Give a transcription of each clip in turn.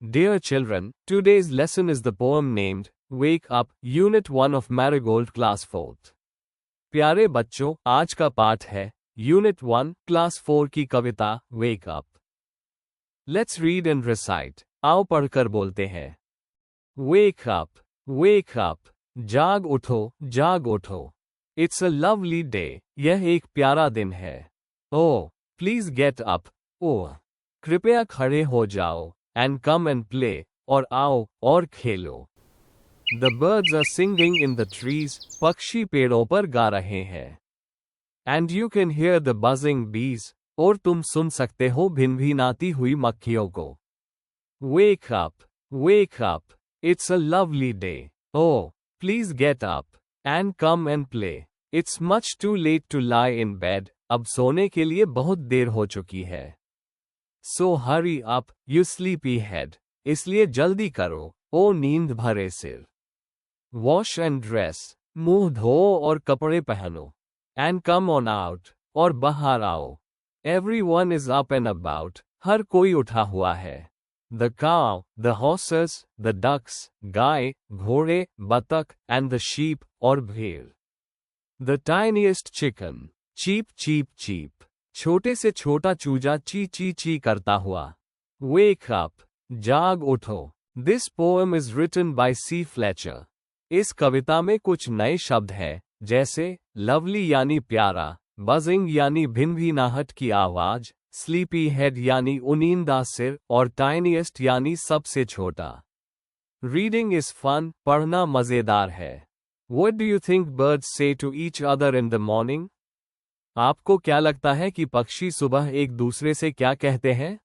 Dear children, today's lesson is the poem named Wake Up, Unit 1 of Marigold Class 4th. प्यारे बच्चों, आज का पाठ है यूनिट 1 क्लास 4 की कविता wake up. Let's read and recite. आओ पढ़कर बोलते हैं. Wake up, wake up. जाग उठो, जाग उठो. It's a lovely day. यह एक प्यारा दिन है. Oh, please get up. ओह, कृपया खड़े हो जाओ. And come and play. और आओ और खेलो. The birds are singing in the trees. पक्षी पेड़ों पर गा रहे हैं. And you can hear the buzzing bees. और तुम सुन सकते हो भिनभिनाती हुई मक्खियों को. Wake up, wake up. It's a lovely day. Oh, please get up and come and play. It's much too late to lie in bed. अब सोने के लिए बहुत देर हो चुकी है. So hurry up, you sleepy head. इसलिए जल्दी करो, ओ नींद भरे सिर. Wash and dress. मुंह धो और कपड़े पहनो. And come on out. और बाहर आओ. Everyone is up and about. हर कोई उठा हुआ है. The cow, the horses, the ducks, गाय, घोड़े, बतख, and the sheep, और भेड़. The tiniest chicken. Cheep cheep cheep. छोटे से छोटा चूजा ची ची ची करता हुआ. Wake up. जाग उठो. This poem is written by C. Fletcher. इस कविता में कुछ नए शब्द हैं, जैसे लवली यानी प्यारा, बजिंग यानी भिनभिनाहट की आवाज, स्लीपी हेड यानी उनींदा सिर, और टाइनीएस्ट यानी सबसे छोटा. Reading is fun. पढ़ना मजेदार है. What do you think birds say to each other in the morning? आपको क्या लगता है कि पक्षी सुबह एक दूसरे से क्या कहते हैं?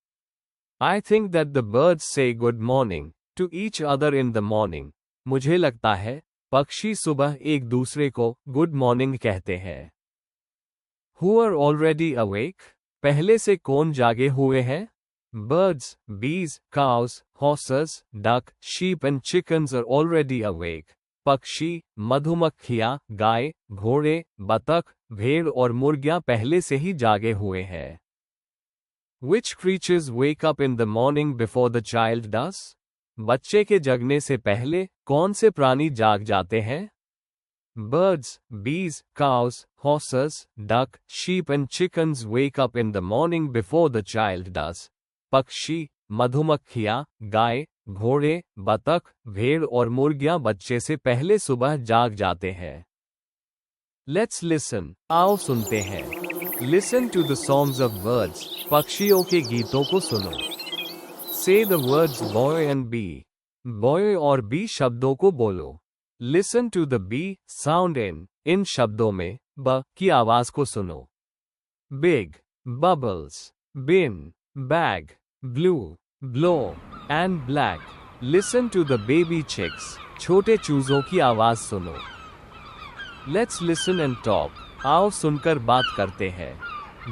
I think that the birds say good morning to each other in the morning. मुझे लगता है पक्षी सुबह एक दूसरे को गुड मॉर्निंग कहते हैं. Who are already awake? पहले से कौन जागे हुए हैं? Birds, bees, cows, horses, duck, sheep and chickens are already awake. पक्षी, मधुमक्खियां, गाय, घोड़े, बतख, भेड़ और मुर्गियां पहले से ही जागे हुए हैं. Which creatures wake up in the morning before the child does? बच्चे के जगने से पहले कौन से प्राणी जाग जाते हैं? Birds, bees, cows, horses, duck, sheep and chickens wake up in the morning before the child does. पक्षी, मधुमक्खियां, गाय, घोड़े, बतख, भेड़ और मुर्गियां बच्चे से पहले सुबह जाग जाते हैं. Let's listen. आओ सुनते हैं. Listen to the songs of birds. पक्षियों के गीतों को सुनो. Say the words boy and bee. Boy और bee शब्दों को बोलो. Listen to the bee sound in. इन शब्दों में ब की आवाज को सुनो. Big, bubbles, bin, bag, blue, blow, and black. Listen to the baby chicks. छोटे चूजों की आवाज सुनो. Let's listen and talk. आओ सुनकर बात करते हैं.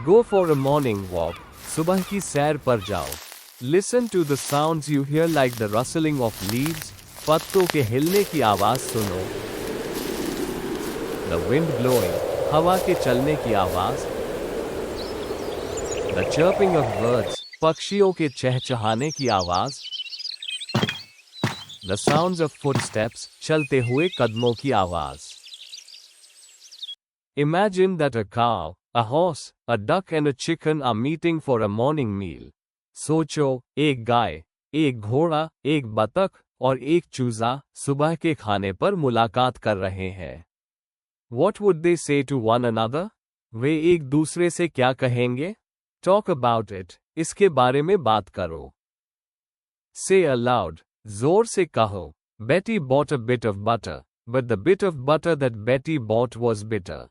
Go for a morning walk. सुबह की सैर पर जाओ. Listen to the sounds you hear like the rustling of leaves. पत्तों के हिलने की आवाज सुनो. The wind blowing. हवा के चलने की आवाज. The chirping of birds. पक्षियों के चहचहाने की आवाज. The sounds of footsteps. चलते हुए कदमों की आवाज. Imagine that a cow, a horse, a duck and a chicken are meeting for a morning meal. सोचो, एक गाय, एक घोड़ा, एक बतख और एक चूजा सुबह के खाने पर मुलाकात कर रहे हैं. What would they say to one another? वे एक दूसरे से क्या कहेंगे? Talk about it. इसके बारे में बात करो. Say aloud. जोर से कहो. Betty bought a bit of butter, but the bit of butter that Betty bought was bitter.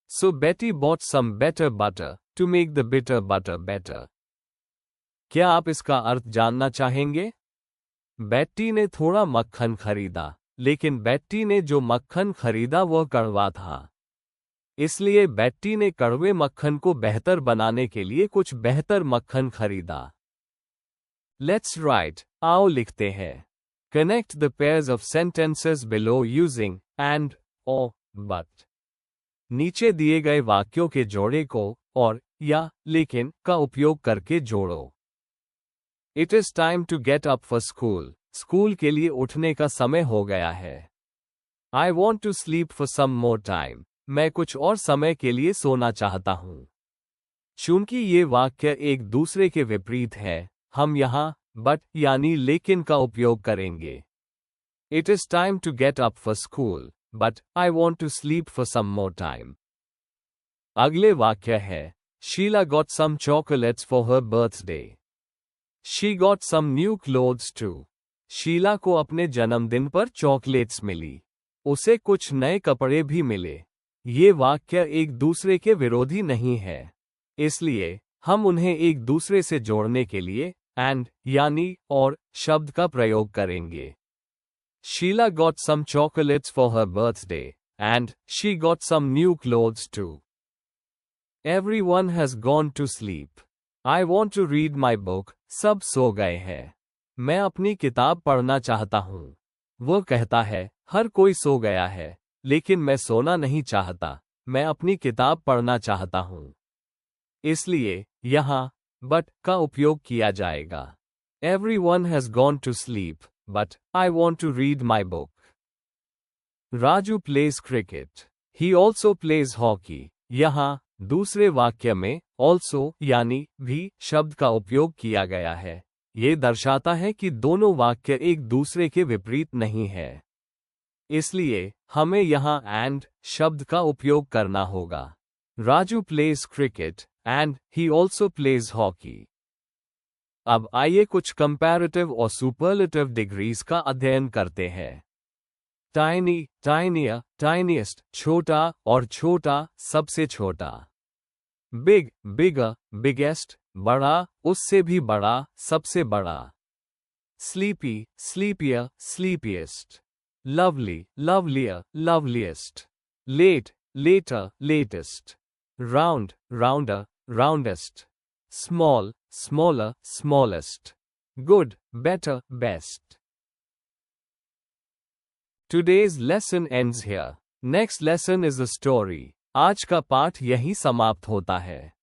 So Betty bought some better butter to make the bitter butter better. क्या आप इसका अर्थ जानना चाहेंगे? बेट्टी ने थोड़ा मक्खन खरीदा, लेकिन बेट्टी ने जो मक्खन खरीदा वह कड़वा था. इसलिए बेट्टी ने कड़वे मक्खन को बेहतर बनाने के लिए कुछ बेहतर मक्खन खरीदा. Let's write. आओ लिखते हैं. Connect the pairs of sentences below using and, or, but. नीचे दिए गए वाक्यों के जोड़े को और या लेकिन का उपयोग करके जोड़ो. It is time to get up for school. School के लिए उठने का समय हो गया है. I want to sleep for some more time. मैं कुछ और समय के लिए सोना चाहता हूँ. चूंकि ये वाक्य एक दूसरे के विपरीत है, हम यहाँ but यानी लेकिन का उपयोग करेंगे. It is time to get up for school, but I want to sleep for some more time. अगले वाक्य है, Sheila got some chocolates for her birthday. She got some new clothes too. Sheila को अपने जन्मदिन पर चॉकलेट्स मिली. उसे कुछ नए कपड़े भी मिले. ये वाक्य एक दूसरे के विरोधी नहीं है, इसलिए हम उन्हें एक दूसरे से जोड़ने के लिए and यानी और शब्द का प्रयोग करेंगे. Sheila got some chocolates for her birthday, and she got some new clothes too. Everyone has gone to sleep. I want to read my book. सब सो गए हैं. मैं अपनी किताब पढ़ना चाहता हूँ. वो कहता है, हर कोई सो गया है, लेकिन मैं सोना नहीं चाहता. मैं अपनी किताब पढ़ना चाहता हूँ. इसलिए यहाँ but का उपयोग किया जाएगा. Everyone has gone to sleep, but I want to read my book. Raju plays cricket. He also plays hockey. यहाँ दूसरे वाक्य में also यानी भी शब्द का उपयोग किया गया है. ये दर्शाता है कि दोनों वाक्य एक दूसरे के विपरीत नहीं है, इसलिए हमें यहाँ and शब्द का उपयोग करना होगा. Raju plays cricket and he also plays hockey. अब आइए कुछ कंपैरेटिव और सुपरलेटिव डिग्रीज का अध्ययन करते हैं. टाइनी, टाइनियर, टाइनिएस्ट, छोटा और छोटा, सबसे छोटा. बिग, बिगर, बिगेस्ट, बड़ा, उससे भी बड़ा, सबसे बड़ा. Sleepy, sleepier, sleepiest. Lovely, lovelier, loveliest. Late, later, latest. Round, rounder, roundest. Small, smaller, smallest. Good, better, best. Today's lesson ends here. Next lesson is a story. आज का पाठ यहीं समाप्त होता है.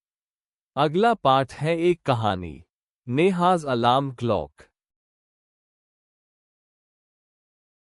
अगला पाठ है एक कहानी. Neha's alarm clock.